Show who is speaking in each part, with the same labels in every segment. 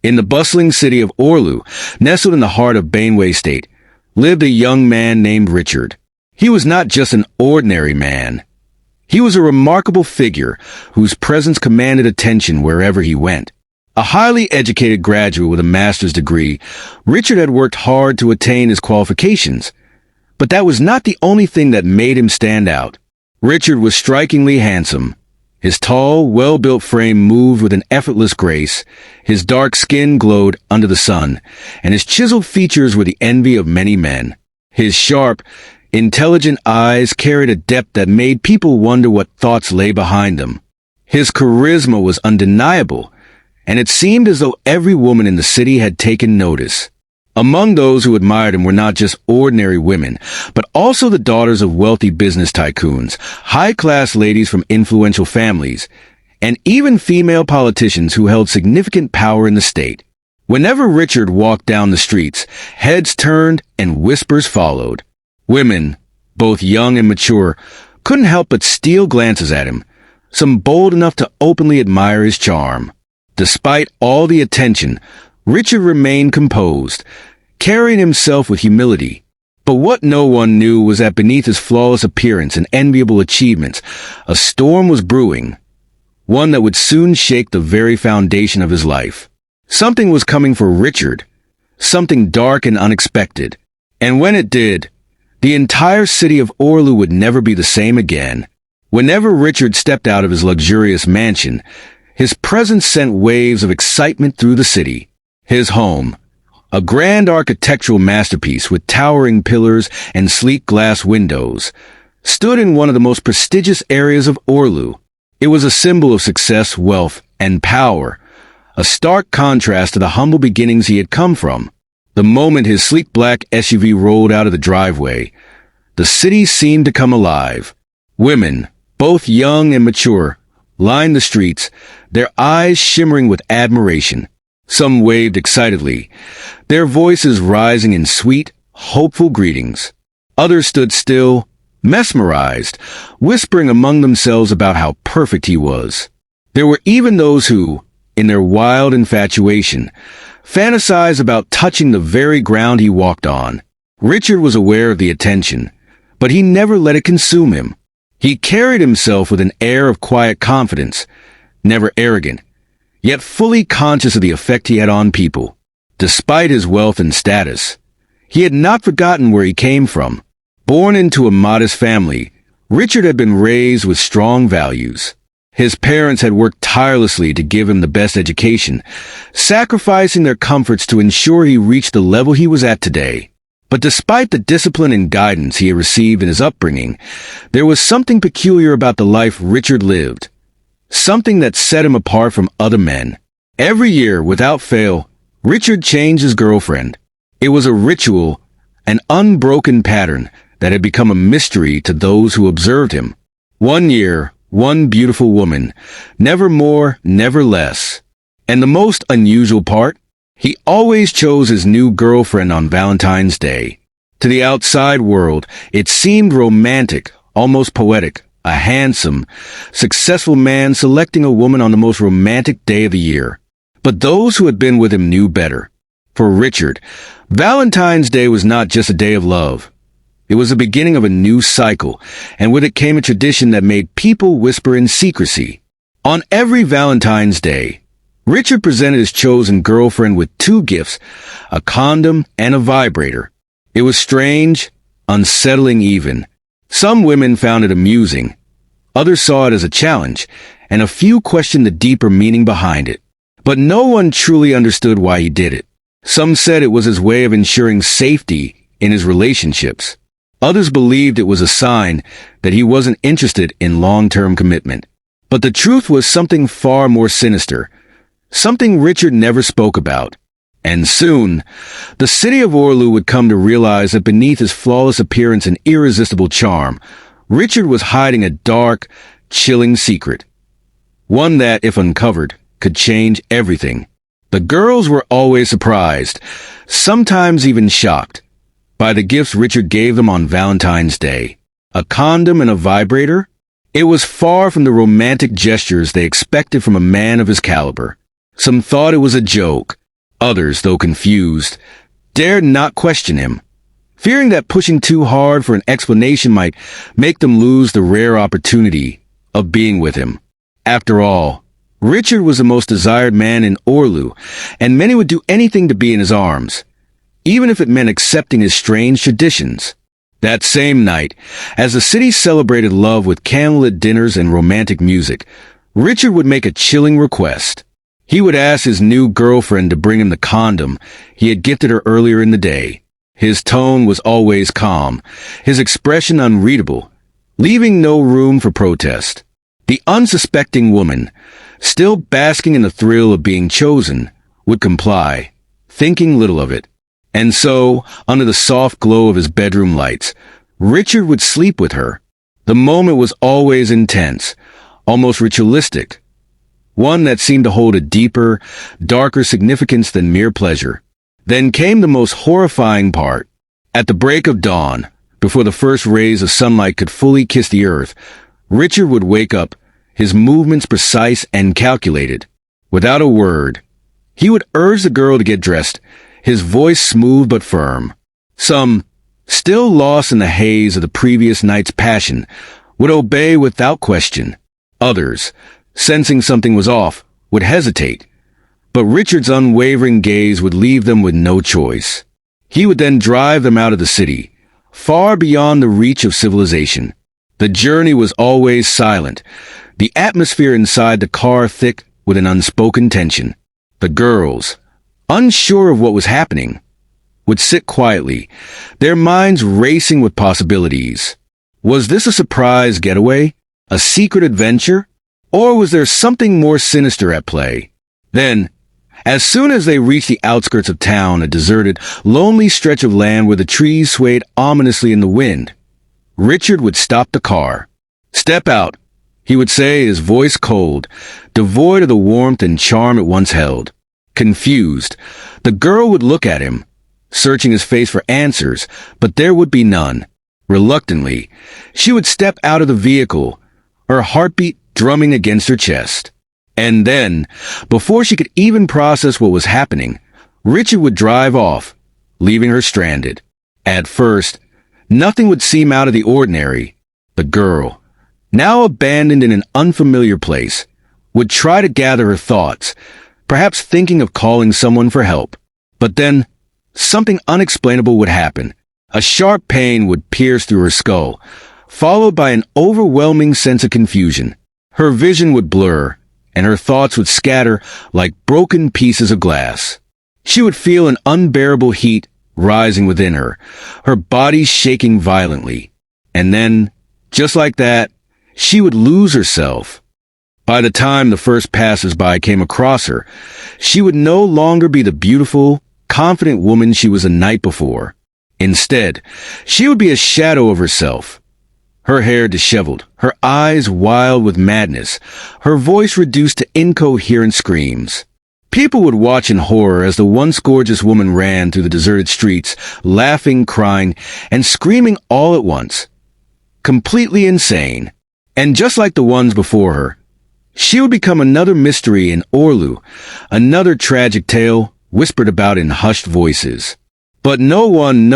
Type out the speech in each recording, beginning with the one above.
Speaker 1: In the bustling city of Orlu, nestled in the heart of Benue State, lived a young man named Richard. He was not just an ordinary man. He was a remarkable figure whose presence commanded attention wherever he went. A highly educated graduate with a master's degree, Richard had worked hard to attain his qualifications. But that was not the only thing that made him stand out. Richard was strikingly handsome. His tall, well-built frame moved with an effortless grace, his dark skin glowed under the sun, and his chiseled features were the envy of many men. His sharp, intelligent eyes carried a depth that made people wonder what thoughts lay behind them. His charisma was undeniable, and it seemed as though every woman in the city had taken notice. Among those who admired him were not just ordinary women, but also the daughters of wealthy business tycoons, high-class ladies from influential families, and even female politicians who held significant power in the state. Whenever Richard walked down the streets, heads turned and whispers followed. Women, both young and mature, couldn't help but steal glances at him, some bold enough to openly admire his charm. Despite all the attention, Richard remained composed, carrying himself with humility. But what no one knew was that beneath his flawless appearance and enviable achievements, a storm was brewing, one that would soon shake the very foundation of his life. Something was coming for Richard, something dark and unexpected. And when it did, the entire city of Orlu would never be the same again. Whenever Richard stepped out of his luxurious mansion, his presence sent waves of excitement through the city. His home, a grand architectural masterpiece with towering pillars and sleek glass windows, stood in one of the most prestigious areas of Orlu. It was a symbol of success, wealth, and power, a stark contrast to the humble beginnings he had come from. The moment his sleek black SUV rolled out of the driveway, the city seemed to come alive. Women, both young and mature, lined the streets, their eyes shimmering with admiration. Some waved excitedly, their voices rising in sweet, hopeful greetings. Others stood still, mesmerized, whispering among themselves about how perfect he was. There were even those who, in their wild infatuation, fantasized about touching the very ground he walked on. Richard was aware of the attention, but he never let it consume him. He carried himself with an air of quiet confidence, never arrogant, yet fully conscious of the effect he had on people. Despite his wealth and status, he had not forgotten where he came from. Born into a modest family, Richard had been raised with strong values. His parents had worked tirelessly to give him the best education, sacrificing their comforts to ensure he reached the level he was at today. But despite the discipline and guidance he had received in his upbringing, there was something peculiar about the life Richard lived. Something that set him apart from other men. Every year, without fail, Richard changed his girlfriend. It was a ritual, an unbroken pattern that had become a mystery to those who observed him. One year, one beautiful woman, never more, never less. And the most unusual part? He always chose his new girlfriend on Valentine's Day. To the outside world, it seemed romantic, almost poetic. A handsome, successful man selecting a woman on the most romantic day of the year. But those who had been with him knew better. For Richard, Valentine's Day was not just a day of love. It was the beginning of a new cycle, and with it came a tradition that made people whisper in secrecy. On every Valentine's Day, Richard presented his chosen girlfriend with two gifts, a condom and a vibrator. It was strange, unsettling even. Some women found it amusing, others saw it as a challenge, and a few questioned the deeper meaning behind it. But no one truly understood why he did it. Some said it was his way of ensuring safety in his relationships. Others believed it was a sign that he wasn't interested in long-term commitment. But the truth was something far more sinister, something Richard never spoke about. And soon, the city of Orlu would come to realize that beneath his flawless appearance and irresistible charm, Richard was hiding a dark, chilling secret. One that, if uncovered, could change everything. The girls were always surprised, sometimes even shocked, by the gifts Richard gave them on Valentine's Day. A condom and a vibrator? It was far from the romantic gestures they expected from a man of his caliber. Some thought it was a joke, Others, though confused, dared not question him, fearing that pushing too hard for an explanation might make them lose the rare opportunity of being with him. After all, Richard was the most desired man in Orlu, and many would do anything to be in his arms, even if it meant accepting his strange traditions. That same night, as the city celebrated love with candlelit dinners and romantic music, Richard would make a chilling request. He would ask his new girlfriend to bring him the condom he had gifted her earlier in the day. His tone was always calm, his expression unreadable, leaving no room for protest. The unsuspecting woman, still basking in the thrill of being chosen, would comply, thinking little of it. And so, under the soft glow of his bedroom lights, Richard would sleep with her. The moment was always intense, almost ritualistic, one that seemed to hold a deeper, darker significance than mere pleasure. Then came the most horrifying part. At the break of dawn, before the first rays of sunlight could fully kiss the earth, Richard would wake up, his movements precise and calculated. Without a word, he would urge the girl to get dressed, his voice smooth but firm. Some, still lost in the haze of the previous night's passion, would obey without question. Others, sensing something was off, would hesitate. But Richard's unwavering gaze would leave them with no choice. He would then drive them out of the city, far beyond the reach of civilization. The journey was always silent, the atmosphere inside the car thick with an unspoken tension. The girls, unsure of what was happening, would sit quietly, their minds racing with possibilities. Was this a surprise getaway? A secret adventure? Or was there something more sinister at play? Then, as soon as they reached the outskirts of town, a deserted, lonely stretch of land where the trees swayed ominously in the wind, Richard would stop the car. "Step out," he would say, his voice cold, devoid of the warmth and charm it once held. Confused, the girl would look at him, searching his face for answers, but there would be none. Reluctantly, she would step out of the vehicle, her heartbeat drumming against her chest. And then, before she could even process what was happening, Richard would drive off, leaving her stranded. At first, nothing would seem out of the ordinary. The girl, now abandoned in an unfamiliar place, would try to gather her thoughts, perhaps thinking of calling someone for help. But then, something unexplainable would happen. A sharp pain would pierce through her skull, followed by an overwhelming sense of confusion. Her vision would blur, and her thoughts would scatter like broken pieces of glass. She would feel an unbearable heat rising within her, her body shaking violently. And then, just like that, she would lose herself. By the time the first passers-by came across her, she would no longer be the beautiful, confident woman she was the night before. Instead, she would be a shadow of herself. Her hair disheveled, her eyes wild with madness, her voice reduced to incoherent screams. People would watch in horror as the once gorgeous woman ran through the deserted streets, laughing, crying, and screaming all at once. Completely insane. And just like the ones before her, she would become another mystery in Orlu, another tragic tale whispered about in hushed voices. But no one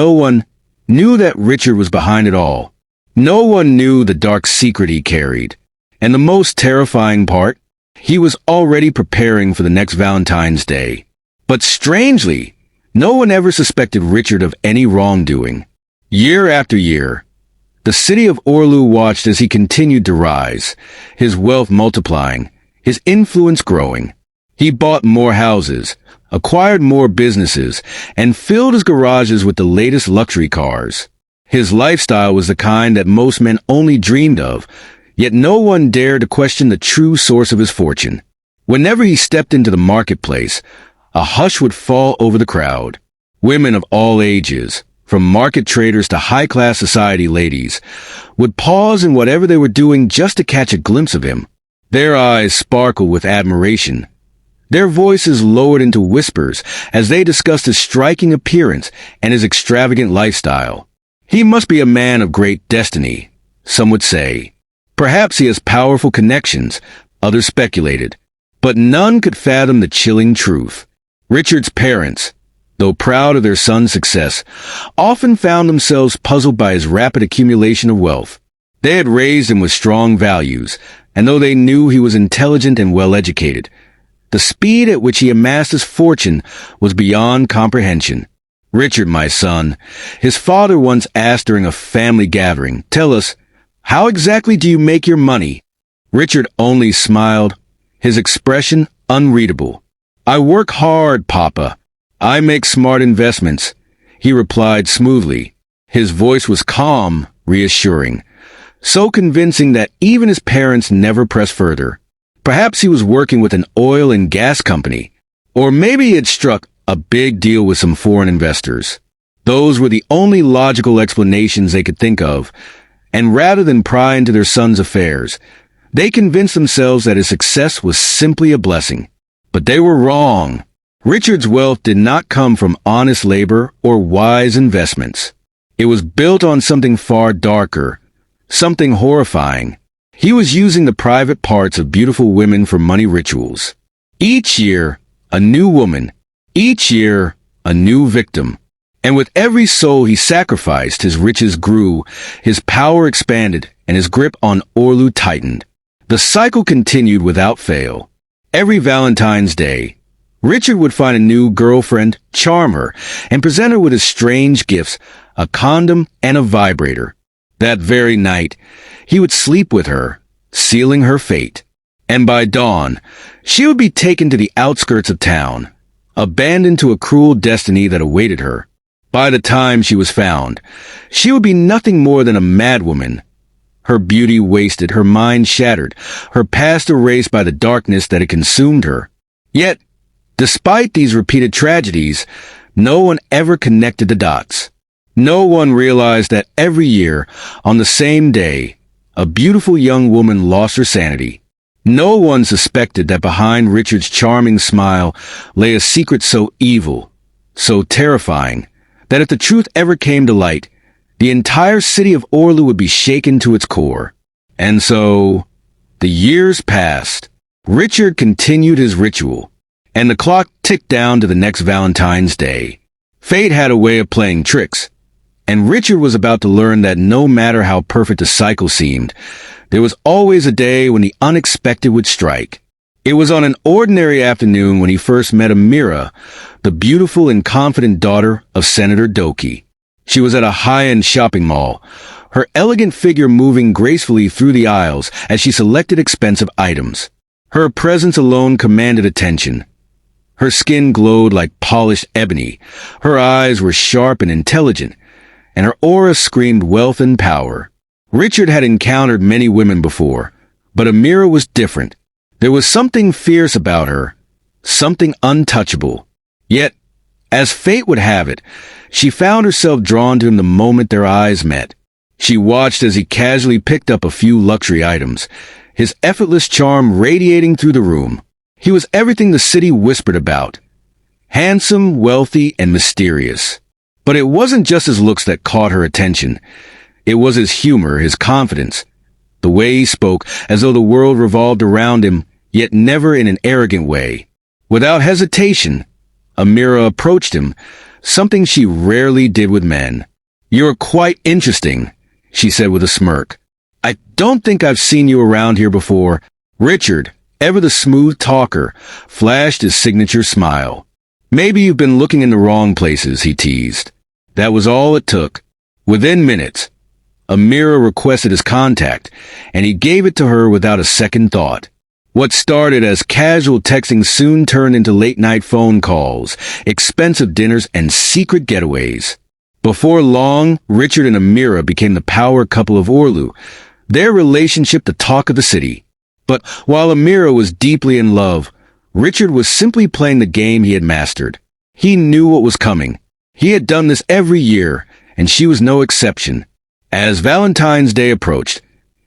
Speaker 1: knew that Richard was behind it all. No one knew the dark secret he carried. And the most terrifying part, he was already preparing for the next Valentine's Day. But strangely, no one ever suspected Richard of any wrongdoing. Year after year, the city of Orlu watched as he continued to rise, his wealth multiplying, his influence growing. He bought more houses, acquired more businesses, and filled his garages with the latest luxury cars. His lifestyle was the kind that most men only dreamed of, yet no one dared to question the true source of his fortune. Whenever he stepped into the marketplace, a hush would fall over the crowd. Women of all ages, from market traders to high-class society ladies, would pause in whatever they were doing just to catch a glimpse of him. Their eyes sparkled with admiration. Their voices lowered into whispers as they discussed his striking appearance and his extravagant lifestyle. He must be a man of great destiny, some would say. Perhaps he has powerful connections, others speculated. But none could fathom the chilling truth. Richard's parents, though proud of their son's success, often found themselves puzzled by his rapid accumulation of wealth. They had raised him with strong values, and though they knew he was intelligent and well-educated, the speed at which he amassed his fortune was beyond comprehension. "Richard, my son," his father once asked during a family gathering, "tell us, how exactly do you make your money?" Richard only smiled, his expression unreadable. "I work hard, Papa. I make smart investments," he replied smoothly. His voice was calm, reassuring, so convincing that even his parents never pressed further. Perhaps he was working with an oil and gas company, or maybe he had struck a big deal with some foreign investors. Those were the only logical explanations they could think of, and rather than pry into their son's affairs, they convinced themselves that his success was simply a blessing. But they were wrong. Richard's wealth did not come from honest labor or wise investments. It was built on something far darker, something horrifying. He was using the private parts of beautiful women for money rituals. Each year, a new woman. Each year, a new victim. And with every soul he sacrificed, his riches grew, his power expanded, and his grip on Orlu tightened. The cycle continued without fail. Every Valentine's Day, Richard would find a new girlfriend, charm her, and present her with his strange gifts, a condom and a vibrator. That very night, he would sleep with her, sealing her fate. And by dawn, she would be taken to the outskirts of town, abandoned to a cruel destiny that awaited her. By the time she was found, she would be nothing more than a madwoman. Her beauty wasted, her mind shattered, her past erased by the darkness that had consumed her. Yet, despite these repeated tragedies, no one ever connected the dots. No one realized that every year, on the same day, a beautiful young woman lost her sanity. No one suspected that behind Richard's charming smile lay a secret so evil, so terrifying, that if the truth ever came to light, the entire city of Orlu would be shaken to its core. And so, the years passed. Richard continued his ritual, and the clock ticked down to the next Valentine's Day. Fate had a way of playing tricks, and Richard was about to learn that no matter how perfect the cycle seemed, there was always a day when the unexpected would strike. It was on an ordinary afternoon when he first met Amira, the beautiful and confident daughter of Senator Doki. She was at a high-end shopping mall, her elegant figure moving gracefully through the aisles as she selected expensive items. Her presence alone commanded attention. Her skin glowed like polished ebony, her eyes were sharp and intelligent, and her aura screamed wealth and power. Richard had encountered many women before, but Amira was different. There was something fierce about her, something untouchable. Yet, as fate would have it, she found herself drawn to him the moment their eyes met. She watched as he casually picked up a few luxury items, his effortless charm radiating through the room. He was everything the city whispered about. Handsome, wealthy, and mysterious. But it wasn't just his looks that caught her attention. It was his humor, his confidence. The way he spoke, as though the world revolved around him, yet never in an arrogant way. Without hesitation, Amira approached him, something she rarely did with men. "You're quite interesting," she said with a smirk. "I don't think I've seen you around here before." Richard, ever the smooth talker, flashed his signature smile. "Maybe you've been looking in the wrong places," he teased. That was all it took. Within minutes, Amira requested his contact, and he gave it to her without a second thought. What started as casual texting soon turned into late-night phone calls, expensive dinners, and secret getaways. Before long, Richard and Amira became the power couple of Orlu, their relationship the talk of the city. But while Amira was deeply in love, Richard was simply playing the game he had mastered. He knew what was coming. He had done this every year, and she was no exception. As Valentine's Day approached,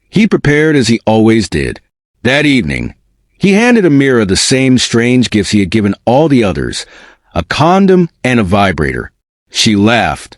Speaker 1: he prepared as he always did. That evening, he handed Amira the same strange gifts he had given all the others, a condom and a vibrator. She laughed,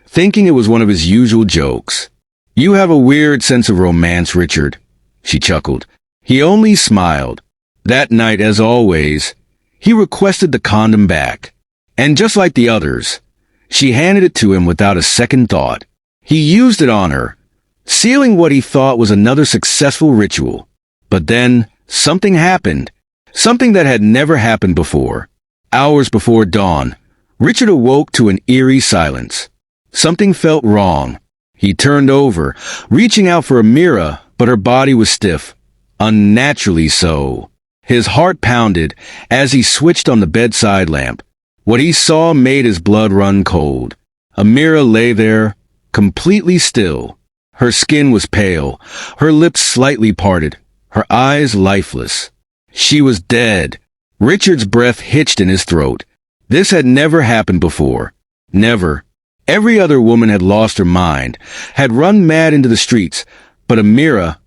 Speaker 1: thinking it was one of his usual jokes. "You have a weird sense of romance, Richard," she chuckled. He only smiled. That night, as always, He requested the condom back. And just like the others, she handed it to him without a second thought. He used it on her, sealing what he thought was another successful ritual. But then, something happened. Something that had never happened before. Hours before dawn, Richard awoke to an eerie silence. Something felt wrong. He turned over, reaching out for a mirror, but her body was stiff. Unnaturally so. His heart pounded as he switched on the bedside lamp. What he saw made his blood run cold. Amira lay there, completely still. Her skin was pale, her lips slightly parted, her eyes lifeless. She was dead. Richard's breath hitched in his throat. This had never happened before. Never. Every other woman had lost her mind, had run mad into the streets, but Amira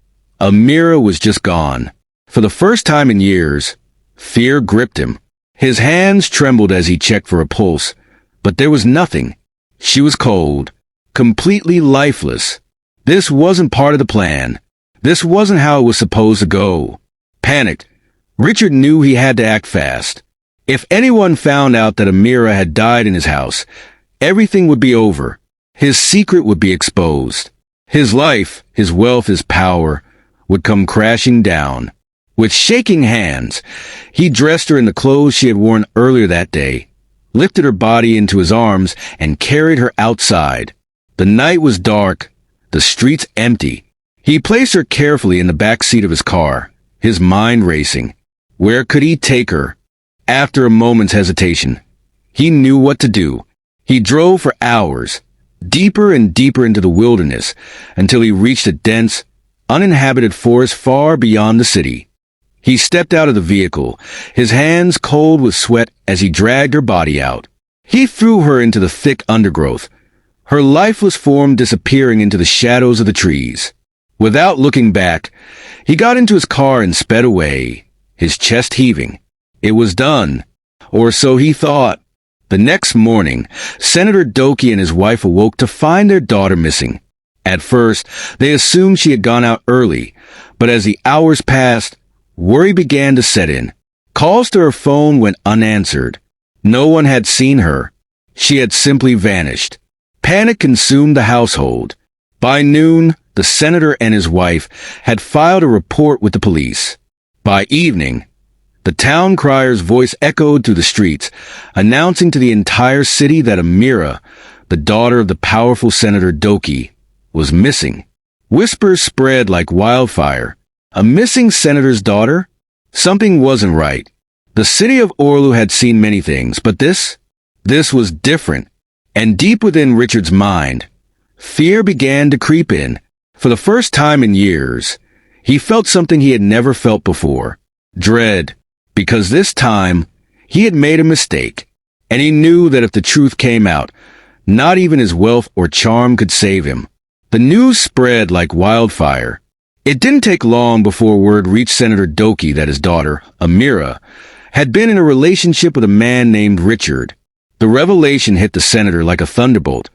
Speaker 1: was just gone. For the first time in years, fear gripped him. His hands trembled as he checked for a pulse, but there was nothing. She was cold, completely lifeless. This wasn't part of the plan. This wasn't how it was supposed to go. Panicked, Richard knew he had to act fast. If anyone found out that Amira had died in his house, everything would be over. His secret would be exposed. His life, his wealth, his power would come crashing down. With shaking hands, he dressed her in the clothes she had worn earlier that day, lifted her body into his arms, and carried her outside. The night was dark, the streets empty. He placed her carefully in the back seat of his car, his mind racing. Where could he take her? After a moment's hesitation, he knew what to do. He drove for hours, deeper and deeper into the wilderness, until he reached a dense, uninhabited forest far beyond the city. He stepped out of the vehicle, his hands cold with sweat as he dragged her body out. He threw her into the thick undergrowth, her lifeless form disappearing into the shadows of the trees. Without looking back, he got into his car and sped away, his chest heaving. It was done, or so he thought. The next morning, Senator Doki and his wife awoke to find their daughter missing. At first, they assumed she had gone out early, but as the hours passed, worry began to set in. Calls to her phone went unanswered. No one had seen her. She had simply vanished. Panic consumed the household. By noon, the senator and his wife had filed a report with the police. By evening, the town crier's voice echoed through the streets, announcing to the entire city that Amira, the daughter of the powerful Senator Doki, was missing. Whispers spread like wildfire. A missing senator's daughter? Something wasn't right. The city of Orlu had seen many things, but this was different. And deep within Richard's mind, fear began to creep in. For the first time in years, he felt something he had never felt before. Dread. Because this time, he had made a mistake. And he knew that if the truth came out, not even his wealth or charm could save him. The news spread like wildfire. It didn't take long before word reached Senator Doki that his daughter, Amira, had been in a relationship with a man named Richard. The revelation hit the senator like a thunderbolt.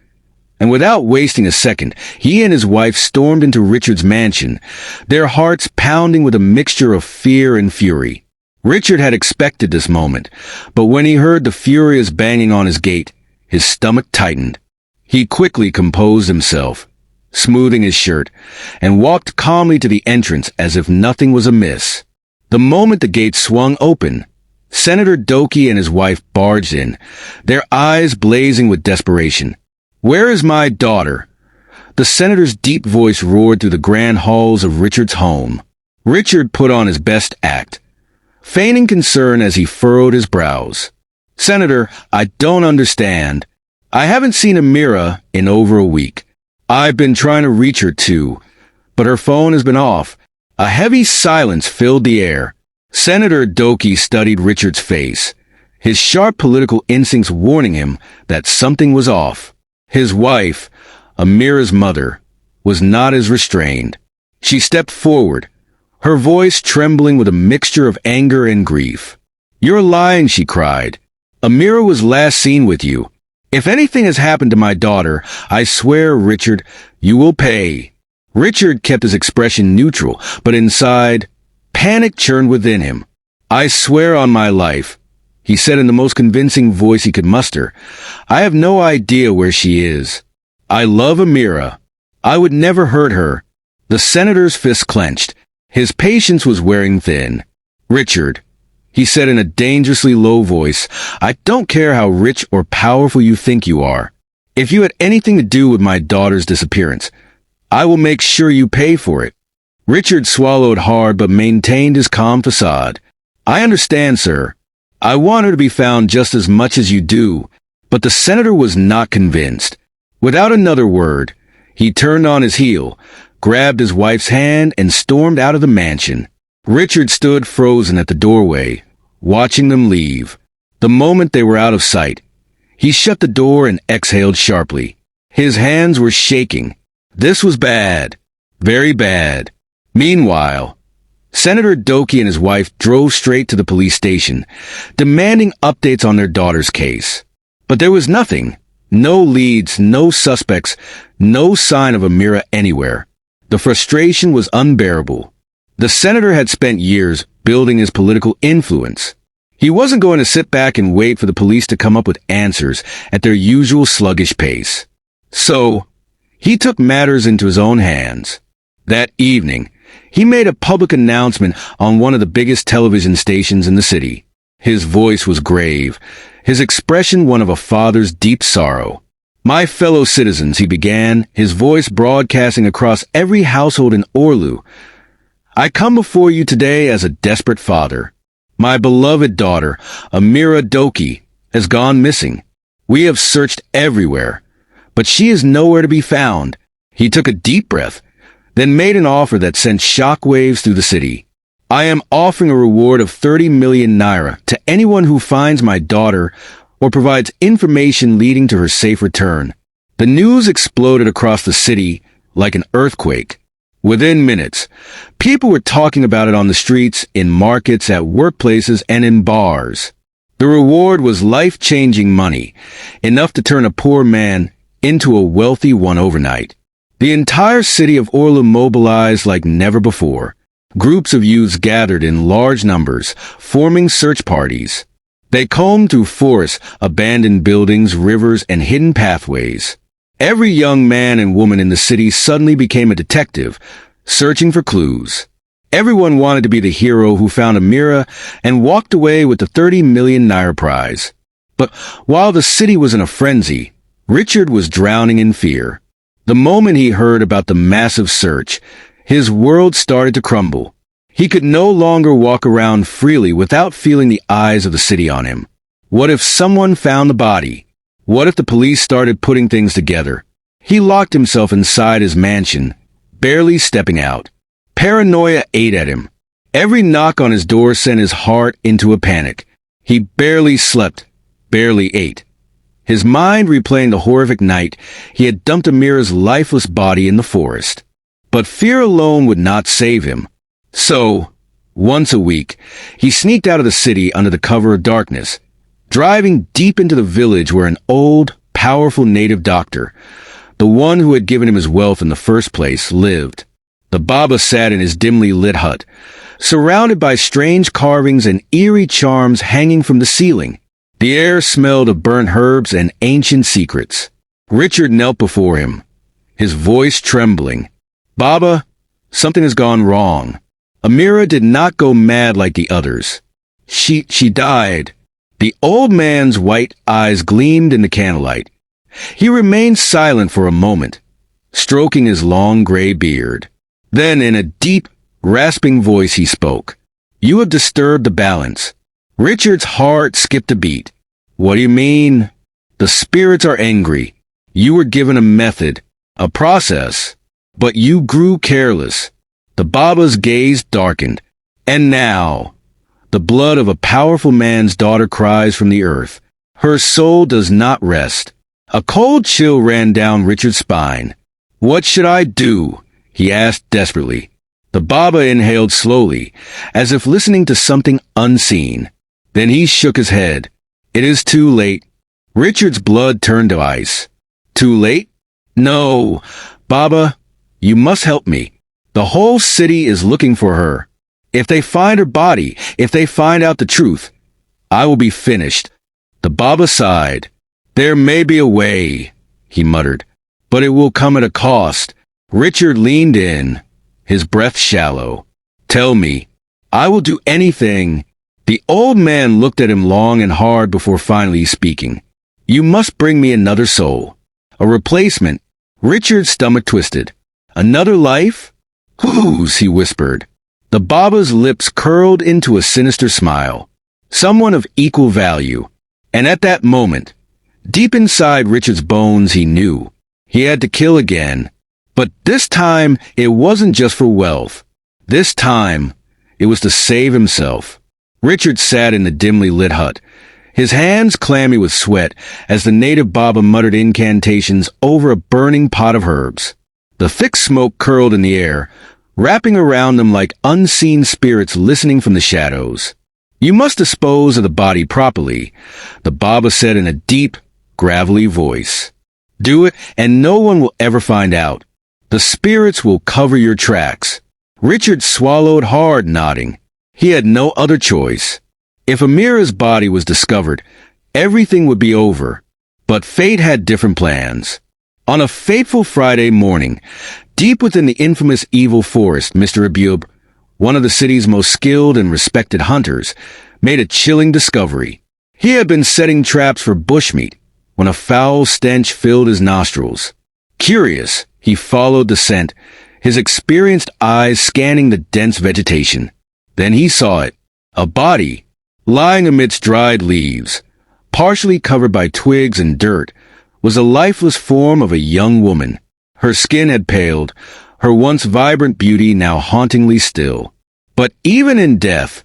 Speaker 1: And without wasting a second, he and his wife stormed into Richard's mansion, their hearts pounding with a mixture of fear and fury. Richard had expected this moment, but when he heard the furious banging on his gate, his stomach tightened. He quickly composed himself, smoothing his shirt, and walked calmly to the entrance as if nothing was amiss. The moment the gate swung open, Senator Doki and his wife barged in, their eyes blazing with desperation. "Where is my daughter?" The senator's deep voice roared through the grand halls of Richard's home. Richard put on his best act, feigning concern as he furrowed his brows. "Senator, I don't understand. I haven't seen Amira in over a week. I've been trying to reach her too, but her phone has been off." A heavy silence filled the air. Senator Doki studied Richard's face, his sharp political instincts warning him that something was off. His wife, Amira's mother, was not as restrained. She stepped forward, her voice trembling with a mixture of anger and grief. "You're lying," she cried. "Amira was last seen with you. If anything has happened to my daughter, I swear, Richard, you will pay." Richard kept his expression neutral, but inside, panic churned within him. "I swear on my life, he said in the most convincing voice he could muster. "I have no idea where she is. I love Amira. I would never hurt her." The senator's fist clenched. His patience was wearing thin. "Richard," he said in a dangerously low voice, "I don't care how rich or powerful you think you are. If you had anything to do with my daughter's disappearance, I will make sure you pay for it." Richard swallowed hard but maintained his calm facade. "I understand, sir. I want her to be found just as much as you do." But the senator was not convinced. Without another word, he turned on his heel, grabbed his wife's hand, and stormed out of the mansion. Richard stood frozen at the doorway, watching them leave. The moment they were out of sight, he shut the door and exhaled sharply. His hands were shaking. This was bad. Very bad. Meanwhile, Senator Doki and his wife drove straight to the police station, demanding updates on their daughter's case. But there was nothing. No leads, no suspects, no sign of Amira anywhere. The frustration was unbearable. The senator had spent years building his political influence. He wasn't going to sit back and wait for the police to come up with answers at their usual sluggish pace. So, he took matters into his own hands. That evening, he made a public announcement on one of the biggest television stations in the city. His voice was grave, his expression one of a father's deep sorrow. "My fellow citizens," he began, his voice broadcasting across every household in Orlu, "I come before you today as a desperate father. My beloved daughter, Amira Doki, has gone missing. We have searched everywhere, but she is nowhere to be found." He took a deep breath, then made an offer that sent shockwaves through the city. "I am offering a reward of 30 million naira to anyone who finds my daughter or provides information leading to her safe return." The news exploded across the city like an earthquake. Within minutes, people were talking about it on the streets, in markets, at workplaces, and in bars. The reward was life-changing money, enough to turn a poor man into a wealthy one overnight. The entire city of Orlu mobilized like never before. Groups of youths gathered in large numbers, forming search parties. They combed through forests, abandoned buildings, rivers, and hidden pathways. Every young man and woman in the city suddenly became a detective, searching for clues. Everyone wanted to be the hero who found Amira and walked away with the 30 million naira prize. But while the city was in a frenzy, Richard was drowning in fear. The moment he heard about the massive search, his world started to crumble. He could no longer walk around freely without feeling the eyes of the city on him. What if someone found the body? What if the police started putting things together? He locked himself inside his mansion, barely stepping out. Paranoia ate at him. Every knock on his door sent his heart into a panic. He barely slept, barely ate. His mind replaying the horrific night he had dumped Amira's lifeless body in the forest. But fear alone would not save him. So, once a week, he sneaked out of the city under the cover of darkness, driving deep into the village where an old, powerful native doctor, the one who had given him his wealth in the first place, lived. The Baba sat in his dimly lit hut, surrounded by strange carvings and eerie charms hanging from the ceiling. The air smelled of burnt herbs and ancient secrets. Richard knelt before him, his voice trembling. "Baba, something has gone wrong. Amira did not go mad like the others. She died." The old man's white eyes gleamed in the candlelight. He remained silent for a moment, stroking his long gray beard. Then, in a deep, rasping voice, he spoke. "You have disturbed the balance." Richard's heart skipped a beat. "What do you mean?" "The spirits are angry. You were given a method, a process, but you grew careless." The Baba's gaze darkened. "And now, the blood of a powerful man's daughter cries from the earth. Her soul does not rest." A cold chill ran down Richard's spine. "What should I do?" he asked desperately. The Baba inhaled slowly, as if listening to something unseen. Then he shook his head. "It is too late." Richard's blood turned to ice. "Too late? No. Baba, you must help me. The whole city is looking for her. If they find her body, if they find out the truth, I will be finished." The Baba sighed. "There may be a way," he muttered, "but it will come at a cost." Richard leaned in, his breath shallow. "Tell me. I will do anything." The old man looked at him long and hard before finally speaking. "You must bring me another soul. A replacement." Richard's stomach twisted. "Another life?" "Whose?" he whispered. The Baba's lips curled into a sinister smile. "Someone of equal value." And at that moment, deep inside Richard's bones, he knew he had to kill again. But this time, it wasn't just for wealth. This time, it was to save himself. Richard sat in the dimly lit hut, his hands clammy with sweat as the native Baba muttered incantations over a burning pot of herbs. The thick smoke curled in the air, wrapping around them like unseen spirits listening from the shadows. "You must dispose of the body properly," the Baba said in a deep, gravelly voice. "Do it, and no one will ever find out. The spirits will cover your tracks." Richard swallowed hard, nodding. He had no other choice. If Amira's body was discovered, everything would be over. But fate had different plans. On a fateful Friday morning, deep within the infamous evil forest, Mr. Abub, one of the city's most skilled and respected hunters, made a chilling discovery. He had been setting traps for bushmeat when a foul stench filled his nostrils. Curious, he followed the scent, his experienced eyes scanning the dense vegetation. Then he saw it, a body, lying amidst dried leaves, partially covered by twigs and dirt, was a lifeless form of a young woman. Her skin had paled, her once vibrant beauty now hauntingly still. But even in death,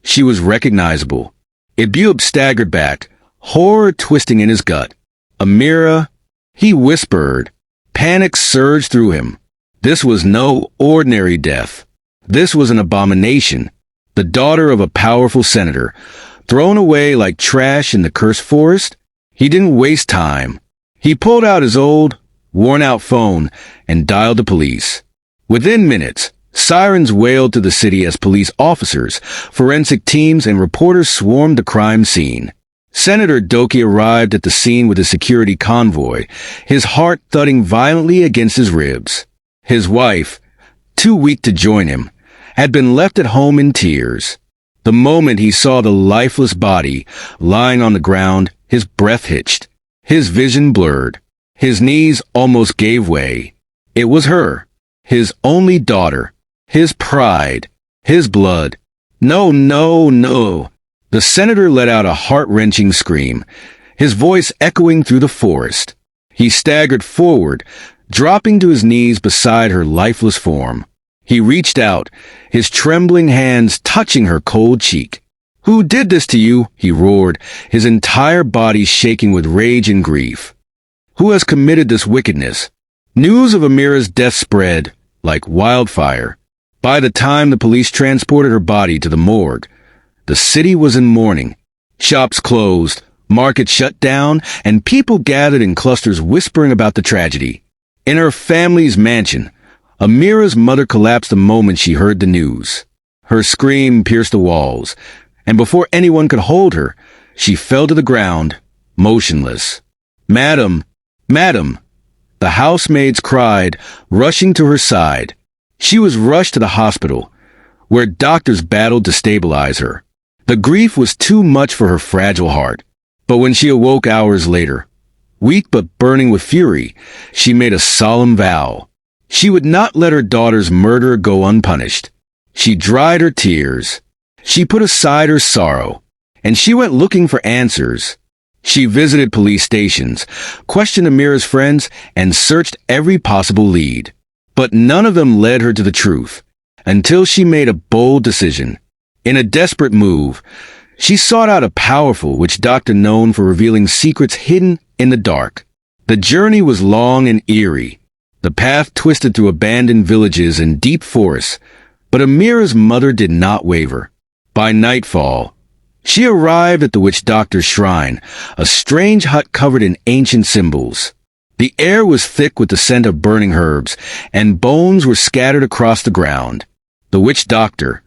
Speaker 1: she was recognizable. Abub staggered back, horror twisting in his gut. "Amira," he whispered. Panic surged through him. This was no ordinary death. This was an abomination. The daughter of a powerful senator, thrown away like trash in the cursed forest. He didn't waste time. He pulled out his old, worn-out phone and dialed the police. Within minutes, sirens wailed through the city as police officers, forensic teams, and reporters swarmed the crime scene. Senator Doki arrived at the scene with a security convoy, his heart thudding violently against his ribs. His wife, too weak to join him, had been left at home in tears. The moment he saw the lifeless body lying on the ground, his breath hitched, his vision blurred, his knees almost gave way. It was her, his only daughter, his pride, his blood. "No, no, no." The senator let out a heart-wrenching scream, his voice echoing through the forest. He staggered forward, dropping to his knees beside her lifeless form. He reached out, his trembling hands touching her cold cheek. "Who did this to you?" he roared, his entire body shaking with rage and grief. "Who has committed this wickedness?" News of Amira's death spread like wildfire. By the time the police transported her body to the morgue, the city was in mourning. Shops closed, markets shut down, and people gathered in clusters whispering about the tragedy. In her family's mansion, Amira's mother collapsed the moment she heard the news. Her scream pierced the walls, and before anyone could hold her, she fell to the ground, motionless. "Madam, madam," the housemaids cried, rushing to her side. She was rushed to the hospital, where doctors battled to stabilize her. The grief was too much for her fragile heart. But when she awoke hours later, weak but burning with fury, she made a solemn vow. She would not let her daughter's murderer go unpunished. She dried her tears. She put aside her sorrow, and she went looking for answers. She visited police stations, questioned Amira's friends, and searched every possible lead. But none of them led her to the truth, until she made a bold decision. In a desperate move, she sought out a powerful witch doctor known for revealing secrets hidden in the dark. The journey was long and eerie. The path twisted through abandoned villages and deep forests, but Amira's mother did not waver. By nightfall, she arrived at the witch doctor's shrine, a strange hut covered in ancient symbols. The air was thick with the scent of burning herbs, and bones were scattered across the ground. The witch doctor,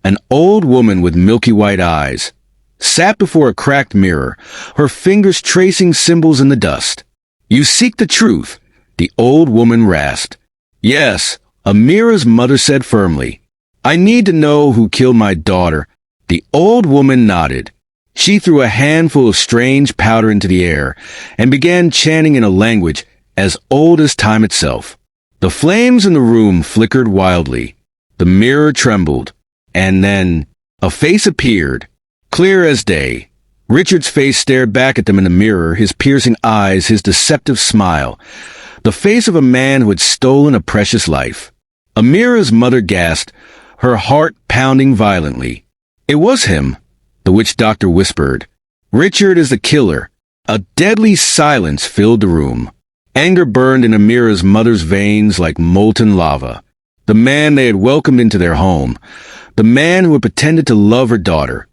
Speaker 1: an old woman with milky white eyes, sat before a cracked mirror, her fingers tracing symbols in the dust. "You seek the truth," the old woman rasped. "Yes," Amira's mother said firmly. "I need to know who killed my daughter." The old woman nodded. She threw a handful of strange powder into the air and began chanting in a language as old as time itself. The flames in the room flickered wildly. The mirror trembled. And then a face appeared, clear as day. Richard's face stared back at them in the mirror, his piercing eyes, his deceptive smile. The face of a man who had stolen a precious life. Amira's mother gasped, her heart pounding violently. "It was him," the witch doctor whispered. "Richard is the killer." A deadly silence filled the room. Anger burned in Amira's mother's veins like molten lava. The man they had welcomed into their home, the man who had pretended to love her daughter.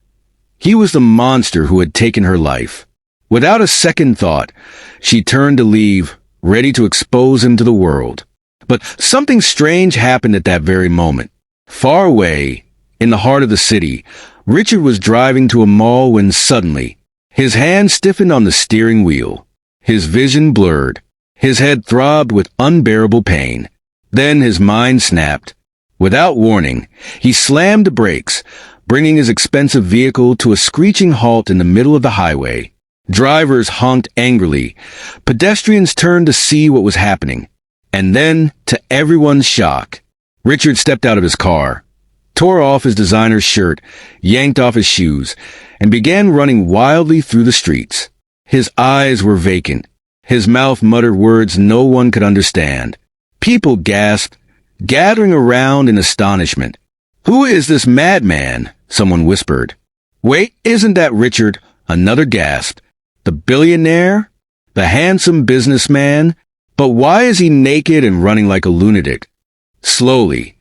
Speaker 1: He was the monster who had taken her life. Without a second thought, she turned to leave, ready to expose him to the world. But something strange happened at that very moment. Far away, in the heart of the city, Richard was driving to a mall when suddenly, his hand stiffened on the steering wheel. His vision blurred. His head throbbed with unbearable pain. Then his mind snapped. Without warning, he slammed the brakes, bringing his expensive vehicle to a screeching halt in the middle of the highway. Drivers honked angrily. Pedestrians turned to see what was happening. And then, to everyone's shock, Richard stepped out of his car, tore off his designer shirt, yanked off his shoes, and began running wildly through the streets. His eyes were vacant. His mouth muttered words no one could understand. People gasped, gathering around in astonishment. "Who is this madman?" someone whispered. "Wait, isn't that Richard?" another gasped. "The billionaire? The handsome businessman? But why is he naked and running like a lunatic?" Slowly,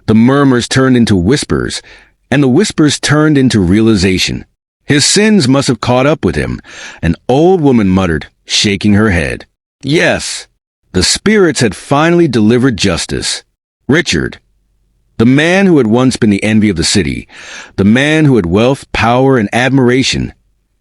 Speaker 1: the murmurs turned into whispers, and the whispers turned into realization. His sins must have caught up with him, an old woman muttered, shaking her head. Yes, the spirits had finally delivered justice. Richard, the man who had once been the envy of the city, the man who had wealth, power, and admiration,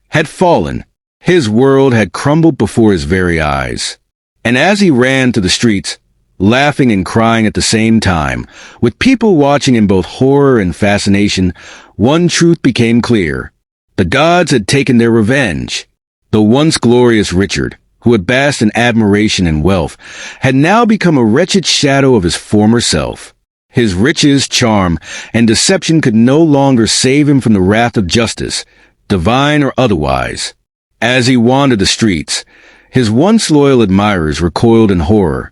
Speaker 1: had fallen. His world had crumbled before his very eyes. And as he ran through the streets, laughing and crying at the same time, with people watching in both horror and fascination, one truth became clear. The gods had taken their revenge. The once glorious Richard, who had basked in admiration and wealth, had now become a wretched shadow of his former self. His riches, charm, and deception could no longer save him from the wrath of justice, divine or otherwise. As he wandered the streets, his once loyal admirers recoiled in horror,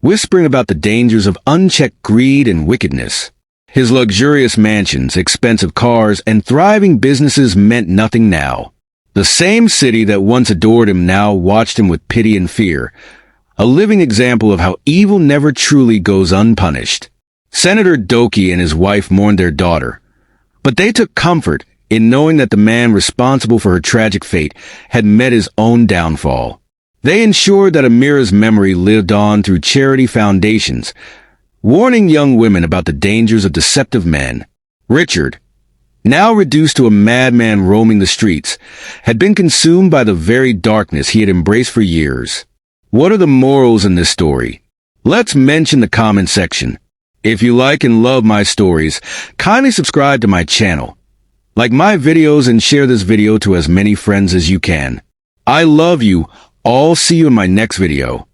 Speaker 1: whispering about the dangers of unchecked greed and wickedness. His luxurious mansions, expensive cars, and thriving businesses meant nothing now. The same city that once adored him now watched him with pity and fear, a living example of how evil never truly goes unpunished. Senator Doki and his wife mourned their daughter, but they took comfort in knowing that the man responsible for her tragic fate had met his own downfall. They ensured that Amira's memory lived on through charity foundations, warning young women about the dangers of deceptive men. Richard, now reduced to a madman roaming the streets, had been consumed by the very darkness he had embraced for years. What are the morals in this story? Let's mention the comment section. If you like and love my stories, kindly subscribe to my channel. Like my videos and share this video to as many friends as you can. I love you. I'll see you in my next video.